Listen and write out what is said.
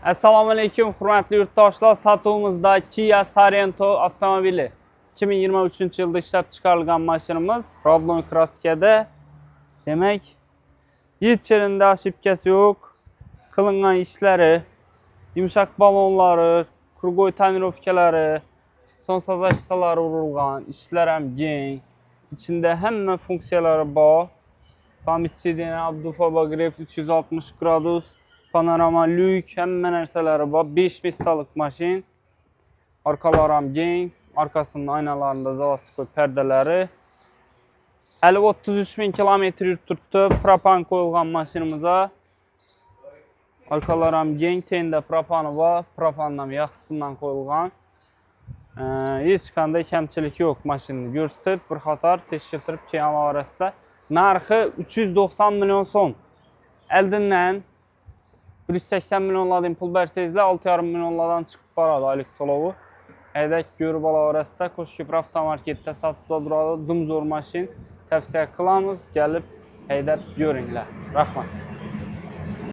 Assalamualaikum hurmatli yurtdoshlar, satuvimizda Kia Sorento avtomobili 2023-yilda ishlab chiqarilgan mashinamiz Rodnoy kraskada. Demak, hech yerinde ошибкасы yo'q. Qilingan ishlari, yumshoq balonlari, krugoy tonirovkalari, son sazashtalari urilgan, ishlar ham keng. İçinde hamma funksiyalari bor. Pamidsidin, abdufobograf 360 gradus, panorama lük, hamma narsalari bor. 5 mestalik mashin. Arkalar ham keng, arkasının aynalarında zavodskoy perdalari. 33 bin kilometr yurib turibdi. Propan qo'yilgan mashinamizga. Arkalar ham keng, tenda propani bor. Propandan yaxshisidan qo'yilgan. Hech qanday kamchilik yo'q mashinani ko'rsatib, bir qator tekshirtirib keyin olasizlar. Narxi 390 milyon so'm. Oldindan 180 milyonlardan pul bersangizlar 6,5 milyonlardan chiqib boradi oylik to'lovi. Haydak ko'rib olasizlar. Qo'shko'pir avtomarketda sotib turadi. Dumzo'r mashin. Tavsiya qilamiz, kelib haydab ko'ringlar. Rahmat.